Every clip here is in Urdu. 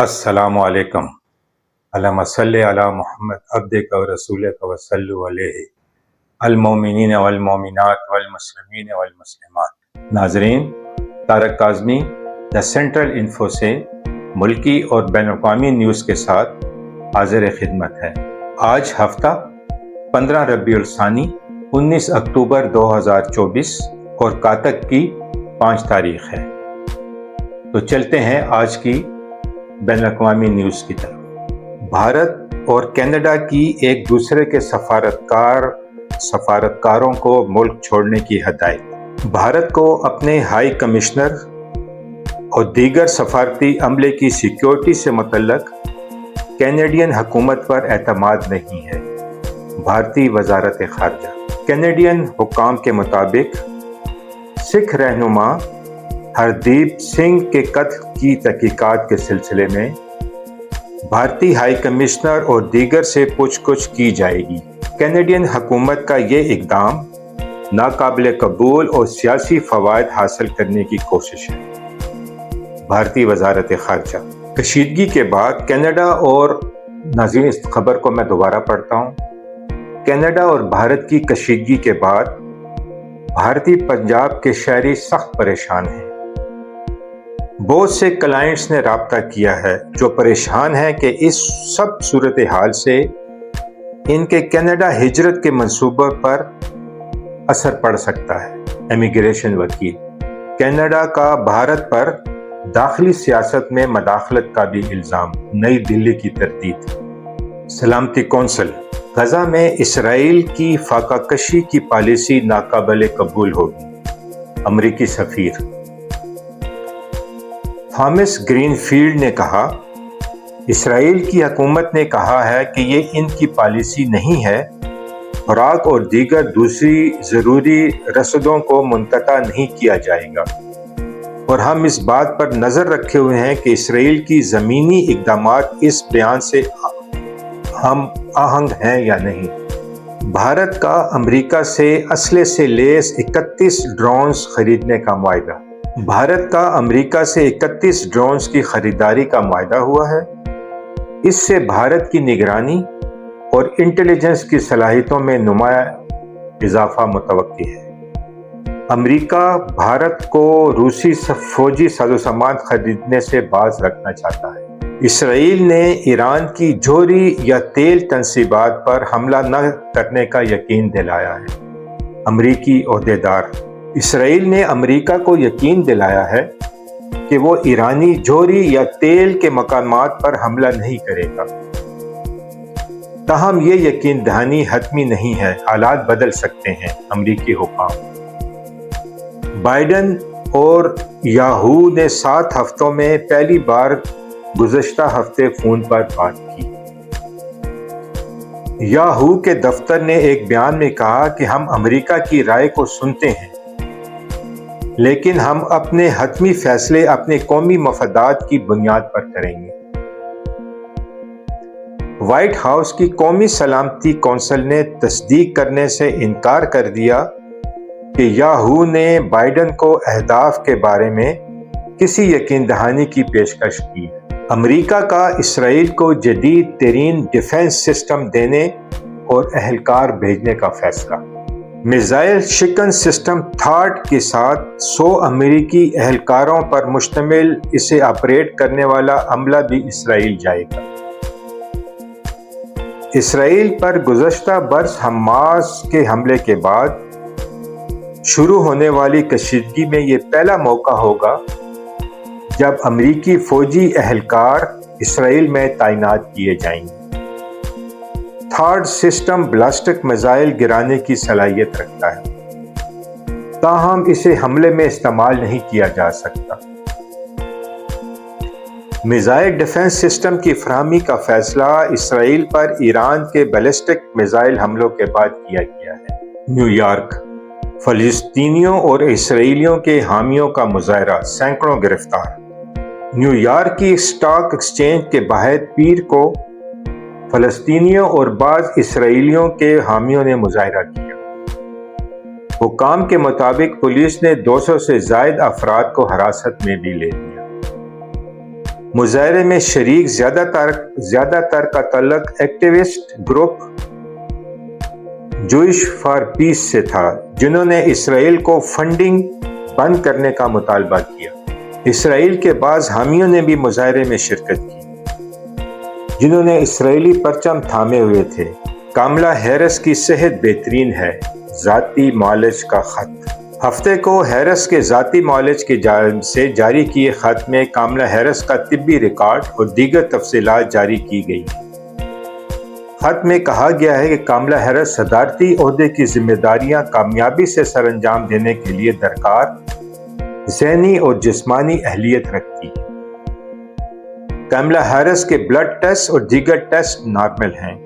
السلام علیکم۔ اللہم صلی علی محمد عبدک و رسولک و صلو علیہ المومنین والمومنات والمسلمین والمسلمات۔ ناظرین، Tariq Kazmi the central info سے ملکی اور بین الاقوامی نیوز کے ساتھ حاضر خدمت ہے۔ آج ہفتہ 15 ربیع الثانی 19 اکتوبر 2024 اور کاتک کی 5 تاریخ ہے۔ تو چلتے ہیں آج کی بین الاقوامی نیوز کی طرف۔ بھارت اور کینیڈا کی ایک دوسرے کے سفارتکاروں کو ملک چھوڑنے کی ہدایت۔ بھارت کو اپنے ہائی کمشنر اور دیگر سفارتی عملے کی سیکیورٹی سے متعلق کینیڈین حکومت پر اعتماد نہیں ہے۔ بھارتی وزارت خارجہ۔ کینیڈین حکام کے مطابق سکھ رہنما ہردیپ سنگھ کے قتل کی تحقیقات کے سلسلے میں بھارتی ہائی کمشنر اور دیگر سے پوچھ گچھ کی جائے گی۔ کینیڈین حکومت کا یہ اقدام ناقابل قبول اور سیاسی فوائد حاصل کرنے کی کوشش ہے۔ بھارتی وزارت خارجہ۔ کشیدگی کے بعد کینیڈا اور ناظرین، اس خبر کو میں دوبارہ پڑھتا ہوں۔ کینیڈا اور بھارت کی کشیدگی کے بعد بھارتی پنجاب کے شہری سخت پریشان ہیں۔ بہت سے کلائنٹس نے رابطہ کیا ہے جو پریشان ہیں کہ اس سب صورتحال سے ان کے کینیڈا ہجرت کے منصوبے پر اثر پڑ سکتا ہے۔ امیگریشن وکیل۔ کینیڈا کا بھارت پر داخلی سیاست میں مداخلت کا بھی الزام۔ نئی دہلی کی تردید۔ سلامتی کونسل۔ غزہ میں اسرائیل کی فاقہ کشی کی پالیسی ناقابل قبول ہوگی۔ امریکی سفیر تھامس گرین فیلڈ نے کہا، اسرائیل کی حکومت نے کہا ہے کہ یہ ان کی پالیسی نہیں ہے۔ خوراک اور دیگر دوسری ضروری رسدوں کو منقطع نہیں کیا جائے گا، اور ہم اس بات پر نظر رکھے ہوئے ہیں کہ اسرائیل کی زمینی اقدامات اس بیان سے ہم آہنگ ہیں یا نہیں۔ بھارت کا امریکہ سے اسلحے سے لیس 31 ڈرونز خریدنے کا معاہدہ۔ بھارت کا امریکہ سے 31 ڈرونز کی خریداری کا معاہدہ ہوا ہے۔ اس سے بھارت کی نگرانی اور انٹیلیجنس کی صلاحیتوں میں نمایاں اضافہ متوقع ہے۔ امریکہ بھارت کو روسی فوجی سازوسامان خریدنے سے باز رکھنا چاہتا ہے۔ اسرائیل نے ایران کی جوہری یا تیل تنصیبات پر حملہ نہ کرنے کا یقین دلایا ہے۔ امریکی عہدیدار۔ اسرائیل نے امریکہ کو یقین دلایا ہے کہ وہ ایرانی جوہری یا تیل کے مقامات پر حملہ نہیں کرے گا۔ تاہم یہ یقین دہانی حتمی نہیں ہے، حالات بدل سکتے ہیں۔ امریکی حکام۔ بائیڈن اور یاہو نے 7 ہفتوں میں پہلی بار گزشتہ ہفتے فون پر بات کی۔ یاہو کے دفتر نے ایک بیان میں کہا کہ ہم امریکہ کی رائے کو سنتے ہیں، لیکن ہم اپنے حتمی فیصلے اپنے قومی مفادات کی بنیاد پر کریں گے۔ وائٹ ہاؤس کی قومی سلامتی کونسل نے تصدیق کرنے سے انکار کر دیا کہ یاہو نے بائیڈن کو اہداف کے بارے میں کسی یقین دہانی کی پیشکش کی ہے۔ امریکہ کا اسرائیل کو جدید ترین ڈیفنس سسٹم دینے اور اہلکار بھیجنے کا فیصلہ۔ میزائل شکن سسٹم تھاڈ کے ساتھ 100 امریکی اہلکاروں پر مشتمل اسے آپریٹ کرنے والا عملہ بھی اسرائیل جائے گا۔ اسرائیل پر گزشتہ برس حماس کے حملے کے بعد شروع ہونے والی کشیدگی میں یہ پہلا موقع ہوگا جب امریکی فوجی اہلکار اسرائیل میں تعینات کیے جائیں گے۔ تھاڈ سسٹم بالسٹک میزائل گرانے کی صلاحیت رکھتا ہے، تاہم اسے حملے میں استعمال نہیں کیا جا سکتا۔ میزائل ڈیفنس سسٹم کی فراہمی کا فیصلہ اسرائیل پر ایران کے بیلسٹک میزائل حملوں کے بعد کیا گیا ہے۔ New York. فلسطینیوں اور اسرائیلیوں کے حامیوں کا مظاہرہ، سینکڑوں گرفتار۔ نیو یارک کی اسٹاک ایکسچینج کے باہر پیر کو فلسطینیوں اور بعض اسرائیلیوں کے حامیوں نے مظاہرہ کیا۔ حکام کے مطابق پولیس نے 200 سے زائد افراد کو حراست میں بھی لے لیا۔ مظاہرے میں شریک زیادہ تر کا تعلق ایکٹیوسٹ گروپ جوئش فار پیس سے تھا، جنہوں نے اسرائیل کو فنڈنگ بند کرنے کا مطالبہ کیا۔ اسرائیل کے بعض حامیوں نے بھی مظاہرے میں شرکت کی، جنہوں نے اسرائیلی پرچم تھامے ہوئے تھے۔ کاملا ہیرس کی صحت بہترین ہے، ذاتی معالج کا خط۔ ہفتے کو ہیرس کے ذاتی معالج کی جانب سے جاری کیے خط میں کاملا ہیرس کا طبی ریکارڈ اور دیگر تفصیلات جاری کی گئی ہیں۔ خط میں کہا گیا ہے کہ کاملا ہیرس صدارتی عہدے کی ذمہ داریاں کامیابی سے سر انجام دینے کے لیے درکار ذہنی اور جسمانی اہلیت رکھتی ہے۔ کاملا ہیرس کے بلڈ ٹیسٹ اور دیگر ٹیسٹ نارمل ہیں۔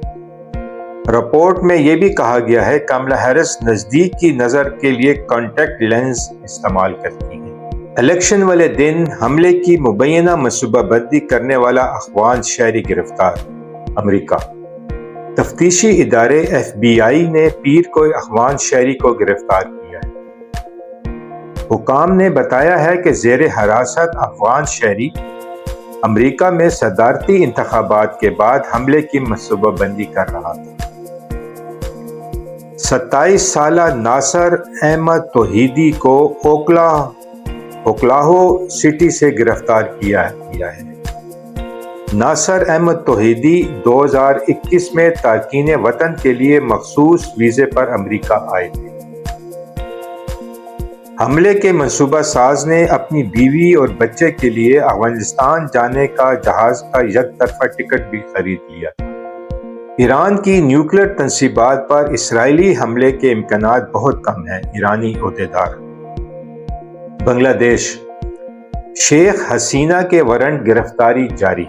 رپورٹ میں یہ بھی کہا گیا ہے کہ کاملا ہیرس نزدیک کی نظر کے لیے کانٹیکٹ لینز استعمال کرتی ہیں۔ الیکشن والے دن حملے کی مبینہ منصوبہ بندی کرنے والا افغان شہری گرفتار۔ امریکہ تفتیشی ادارے FBI نے پیر کو افغان شہری کو گرفتار کیا ہے۔ حکام نے بتایا ہے کہ زیر حراست افغان شہری امریکہ میں صدارتی انتخابات کے بعد حملے کی منصوبہ بندی کر رہا تھا۔ 27 سالہ ناصر احمد توحیدی کو اوکلاہو سٹی سے گرفتار کیا ہے۔ ناصر احمد توحیدی 2021 میں تارکین وطن کے لیے مخصوص ویزے پر امریکہ آئے تھے۔ حملے کے منصوبہ ساز نے اپنی بیوی اور بچے کے لیے افغانستان جانے کا جہاز کا یک طرفہ ٹکٹ بھی خرید لیا تھا۔ ایران کی نیوکلیئر تنصیبات پر اسرائیلی حملے کے امکانات بہت کم ہیں، ایرانی عہدیدار۔ بنگلہ دیش شیخ حسینہ کے وارنٹ گرفتاری جاری۔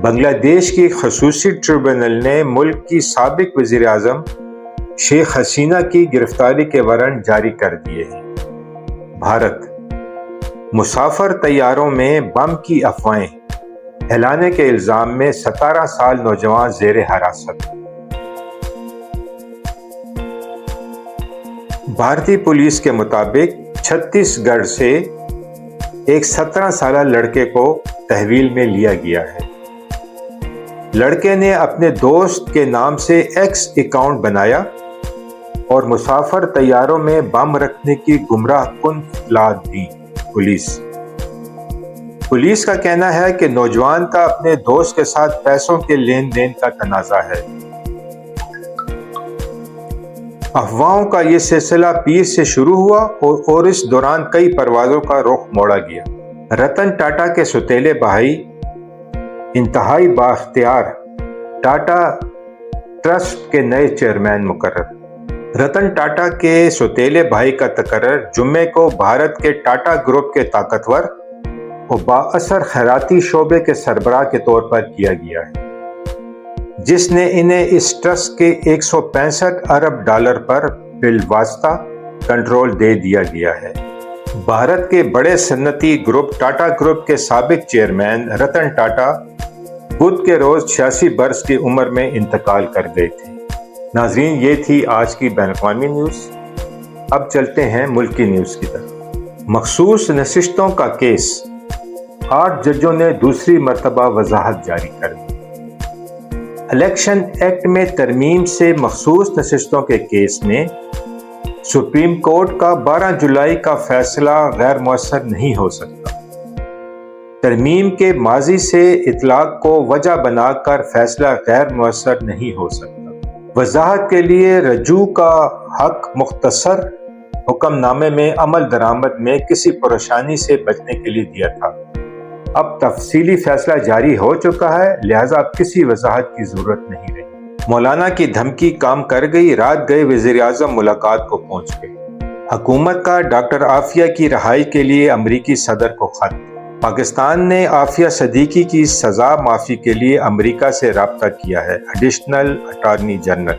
بنگلہ دیش کی خصوصی ٹریبونل نے ملک کی سابق وزیر اعظم شیخ حسینہ کی گرفتاری کے وارنٹ جاری کر دیے ہیں۔ بھارت مسافر طیاروں میں بم کی افواہیں پھیلانے کے الزام میں 17 سال نوجوان زیر حراست۔ بھارتی پولیس کے مطابق چھتیس گڑھ سے ایک 17 سالہ لڑکے کو تحویل میں لیا گیا ہے۔ لڑکے نے اپنے دوست کے نام سے ایکس اکاؤنٹ بنایا اور مسافر طیاروں میں بم رکھنے کی گمراہ کن اطلاعات دی۔ پولیس کا کہنا ہے کہ نوجوان کا اپنے دوست کے ساتھ پیسوں کے لین دین کا تنازع ہے۔ افواہوں کا یہ سلسلہ پیر سے شروع ہوا اور اس دوران کئی پروازوں کا رخ موڑا گیا۔ رتن ٹاٹا کے سوتیلے بھائی انتہائی بااختیار ٹاٹا ٹرسٹ کے نئے چیئرمین مقرر۔ رتن ٹاٹا کے سوتیلے بھائی کا تقرر جمعے کو بھارت کے ٹاٹا گروپ کے طاقتور اور بااثر خیراتی شعبے کے سربراہ کے طور پر کیا گیا ہے، جس نے انہیں اس ٹرسٹ کے $165 ارب پر بالواسطہ کنٹرول دے دیا گیا ہے۔ بھارت کے بڑے صنعتی گروپ ٹاٹا گروپ کے سابق چیئرمین رتن ٹاٹا بدھ کے روز 86 برس کی عمر میں انتقال کر گئے تھے۔ ناظرین، یہ تھی آج کی بین الاقوامی نیوز۔ اب چلتے ہیں ملکی نیوز کی طرف۔ مخصوص نشستوں کا کیس، 8 ججوں نے دوسری مرتبہ وضاحت جاری کر دی۔ الیکشن ایکٹ میں ترمیم سے مخصوص نشستوں کے کیس میں سپریم کورٹ کا 12 جولائی کا فیصلہ غیر مؤثر نہیں ہو سکتا۔ ترمیم کے ماضی سے اطلاق کو وجہ بنا کر فیصلہ غیر مؤثر نہیں ہو سکتا۔ وضاحت کے لیے رجوع کا حق مختصر حکم نامے میں عمل درآمد میں کسی پریشانی سے بچنے کے لیے دیا تھا۔ اب تفصیلی فیصلہ جاری ہو چکا ہے، لہٰذا اب کسی وضاحت کی ضرورت نہیں رہی۔ مولانا کی دھمکی کام کر گئی، رات گئے وزیر اعظم ملاقات کو پہنچ گئے۔ حکومت کا ڈاکٹر عافیہ کی رہائی کے لیے امریکی صدر کو خط۔ پاکستان نے عافیہ صدیقی کی سزا معافی کے لیے امریکہ سے رابطہ کیا ہے۔ ایڈیشنل اٹارنی جنرل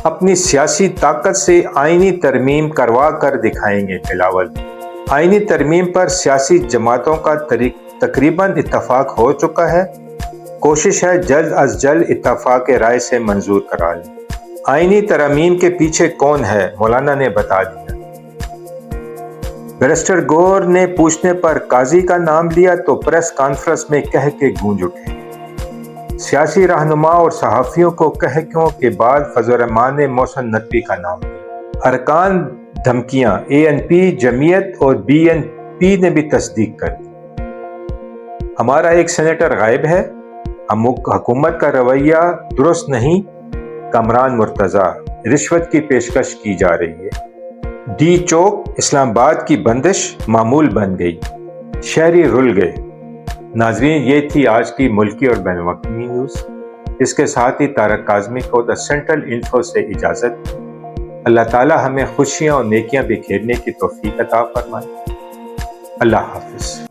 اپنی سیاسی طاقت سے آئینی ترمیم کروا کر دکھائیں گے۔ بلاول آئینی ترمیم پر سیاسی جماعتوں کا تقریباً اتفاق ہو چکا ہے، کوشش ہے جلد از جلد اتفاق رائے سے منظور کرا لیں۔ آئینی ترمیم کے پیچھے کون ہے، مولانا نے بتا دیا۔ بیرسٹر گور نے پوچھنے پر قاضی کا نام لیا تو پریس کانفرنس میں کہہ کے گونج اٹھے۔ سیاسی رہنما اور صحافیوں کو کہکیوں کے بعد فضل الرحمان نے محسن ندوی کا نام لیا۔ ارکان دھمکیاں ANP جمعیت اور BNP نے بھی تصدیق کر دی۔ ہمارا ایک سینیٹر غائب ہے، حکومت کا رویہ درست نہیں، کامران مرتضیٰ، رشوت کی پیشکش کی جا رہی ہے۔ ڈی چوک اسلام آباد کی بندش معمول بن گئی، شہری رل گئے۔ ناظرین، یہ تھی آج کی ملکی اور بین الاقوامی نیوز۔ اس کے ساتھ ہی طارق کاظمی کو دی سینٹرل انفو سے اجازت۔ اللہ تعالی ہمیں خوشیاں اور نیکیاں بکھیرنے کی توفیق عطا فرمائے۔ اللہ حافظ۔